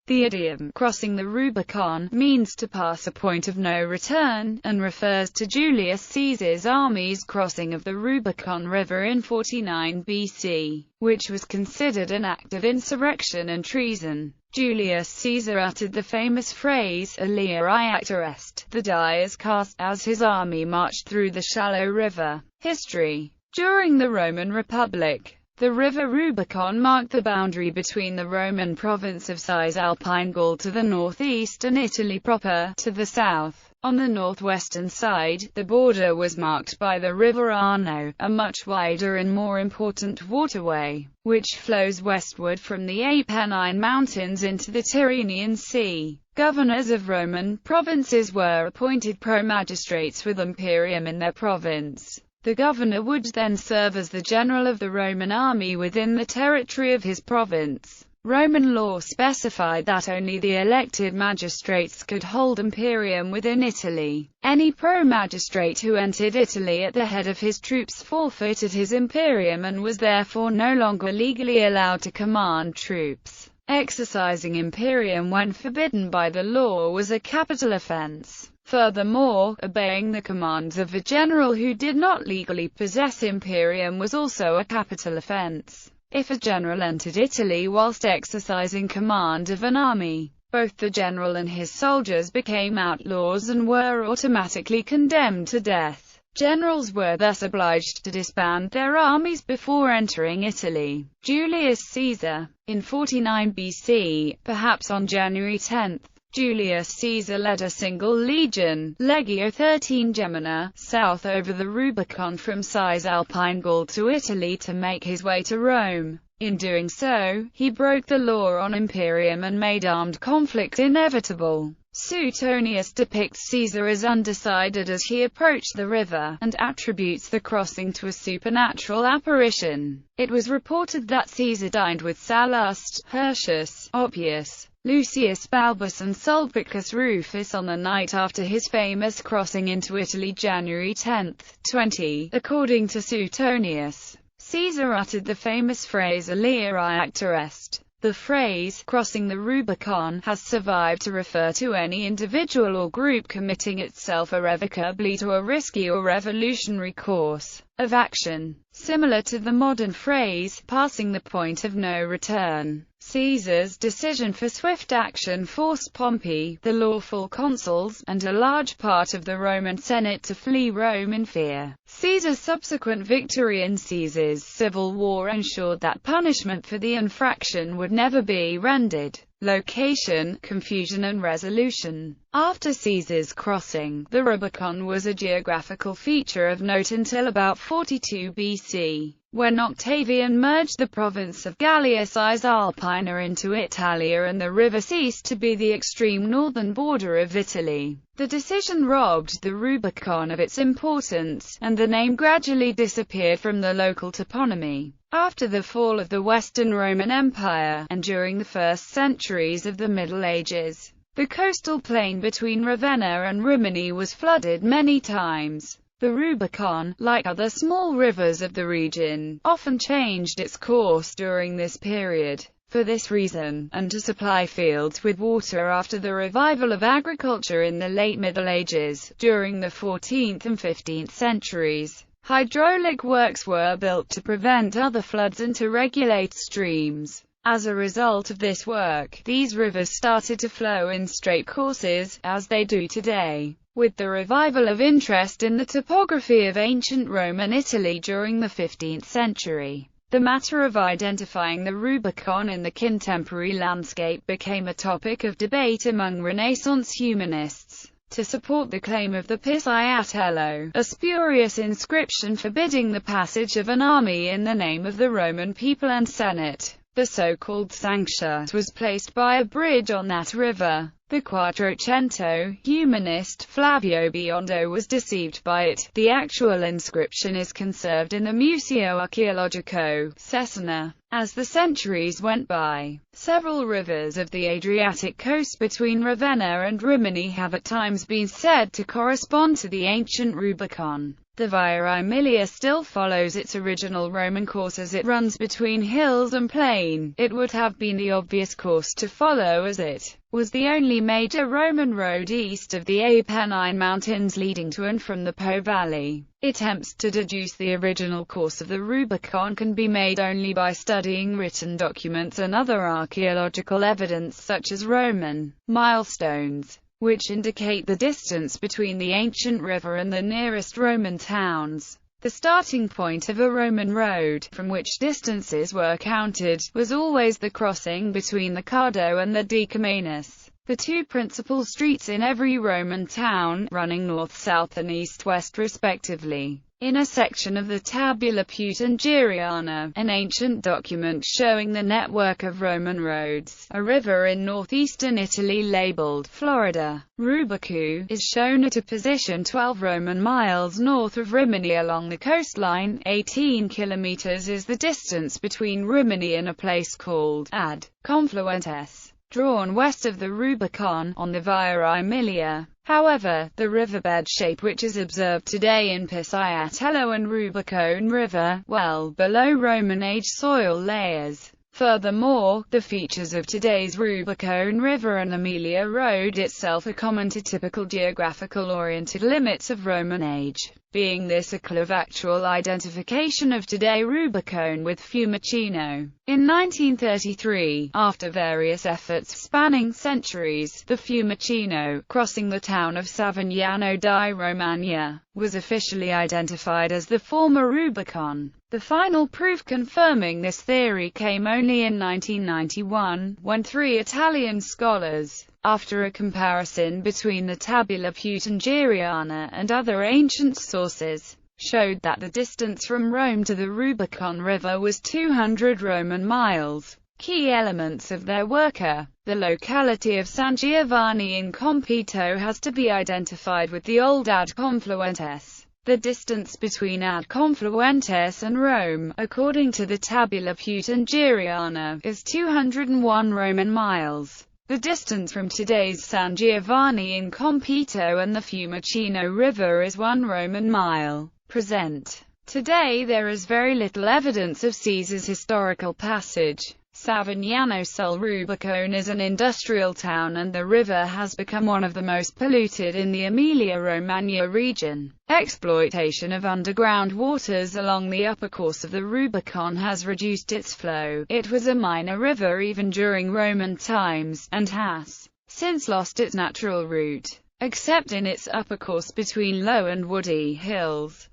The idiom, crossing the Rubicon, means to pass a point of no return, and refers to Julius Caesar's army's crossing of the Rubicon River in 49 BC, which was considered an act of insurrection and treason. Julius Caesar uttered the famous phrase, "Alia iacta est," the die is cast, as his army marched through the shallow river. History. During the Roman Republic, the river Rubicon marked the boundary between the Roman province of Cisalpine Gaul to the northeast and Italy proper, to the south. On the northwestern side, the border was marked by the river Arno, a much wider and more important waterway, which flows westward from the Apennine Mountains into the Tyrrhenian Sea. Governors of Roman provinces were appointed pro-magistrates with imperium in their province. The governor would then serve as the general of the Roman army within the territory of his province. Roman law specified that only the elected magistrates could hold imperium within Italy. Any pro-magistrate who entered Italy at the head of his troops forfeited his imperium and was therefore no longer legally allowed to command troops. Exercising imperium when forbidden by the law was a capital offense. Furthermore, obeying the commands of a general who did not legally possess imperium was also a capital offense. If a general entered Italy whilst exercising command of an army, both the general and his soldiers became outlaws and were automatically condemned to death. Generals were thus obliged to disband their armies before entering Italy. Julius Caesar. In 49 BC, perhaps on January 10, Julius Caesar led a single legion, Legio XIII Gemina, south over the Rubicon from Cisalpine Gaul to Italy to make his way to Rome. In doing so, he broke the law on imperium and made armed conflict inevitable. Suetonius depicts Caesar as undecided as he approached the river, and attributes the crossing to a supernatural apparition. It was reported that Caesar dined with Sallust, Hirtius, Oppius, Lucius Balbus and Sulpicius Rufus on the night after his famous crossing into Italy January 10, 20. According to Suetonius, Caesar uttered the famous phrase "Alia iacta est." The phrase, crossing the Rubicon, has survived to refer to any individual or group committing itself irrevocably to a risky or revolutionary course of action, similar to the modern phrase, passing the point of no return. Caesar's decision for swift action forced Pompey, the lawful consuls, and a large part of the Roman Senate to flee Rome in fear. Caesar's subsequent victory in Caesar's civil war ensured that punishment for the infraction would never be rendered. Location, confusion and resolution. After Caesar's crossing, the Rubicon was a geographical feature of note until about 42 BC, when Octavian merged the province of Gallia Cisalpina into Italia and the river ceased to be the extreme northern border of Italy. The decision robbed the Rubicon of its importance, and the name gradually disappeared from the local toponymy. After the fall of the Western Roman Empire, and during the first centuries of the Middle Ages, the coastal plain between Ravenna and Rimini was flooded many times. The Rubicon, like other small rivers of the region, often changed its course during this period. For this reason, and to supply fields with water after the revival of agriculture in the late Middle Ages, during the 14th and 15th centuries, hydraulic works were built to prevent other floods and to regulate streams. As a result of this work, these rivers started to flow in straight courses, as they do today. With the revival of interest in the topography of ancient Rome and Italy during the 15th century, the matter of identifying the Rubicon in the contemporary landscape became a topic of debate among Renaissance humanists. To support the claim of the Pisiatello, a spurious inscription forbidding the passage of an army in the name of the Roman people and Senate, the so-called Sanctia, was placed by a bridge on that river. The Quattrocento humanist Flavio Biondo was deceived by it. The actual inscription is conserved in the Museo Archeologico, Cesena. As the centuries went by, several rivers of the Adriatic coast between Ravenna and Rimini have at times been said to correspond to the ancient Rubicon. The Via Aemilia still follows its original Roman course as it runs between hills and plain. It would have been the obvious course to follow as it was the only major Roman road east of the Apennine Mountains leading to and from the Po Valley. Attempts to deduce the original course of the Rubicon can be made only by studying written documents and other archaeological evidence such as Roman milestones, which indicate the distance between the ancient river and the nearest Roman towns. The starting point of a Roman road, from which distances were counted, was always the crossing between the Cardo and the Decumanus, the two principal streets in every Roman town, running north-south and east-west respectively. In a section of the Tabula Peutingeriana, an ancient document showing the network of Roman roads, a river in northeastern Italy labeled Florida Rubicu is shown at a position 12 Roman miles north of Rimini along the coastline. 18 kilometers is the distance between Rimini and a place called Ad Confluentes, drawn west of the Rubicon, on the Via Aemilia. However, the riverbed shape which is observed today in Pisciatello and Rubicon River, well below Roman Age soil layers. Furthermore, the features of today's Rubicon River and Aemilia Road itself are common to typical geographical-oriented limits of Roman Age, being this a clue of actual identification of today Rubicon with Fiumicino. In 1933, after various efforts spanning centuries, the Fiumicino, crossing the town of Savignano di Romagna, was officially identified as the former Rubicon. The final proof confirming this theory came only in 1991, when 3 Italian scholars, after a comparison between the Tabula Peutingeriana and other ancient sources, showed that the distance from Rome to the Rubicon River was 200 Roman miles. Key elements of their work are: the locality of San Giovanni in Compito has to be identified with the old Ad Confluentes. The distance between Ad Confluentes and Rome, according to the Tabula Peutingeriana, is 201 Roman miles. The distance from today's San Giovanni in Compito and the Fiumicino River is 1 Roman mile. Present. Today there is very little evidence of Caesar's historical passage. Savignano sul Rubicone is an industrial town and the river has become one of the most polluted in the Emilia-Romagna region. Exploitation of underground waters along the upper course of the Rubicon has reduced its flow. It was a minor river even during Roman times, and has since lost its natural route, except in its upper course between low and woody hills.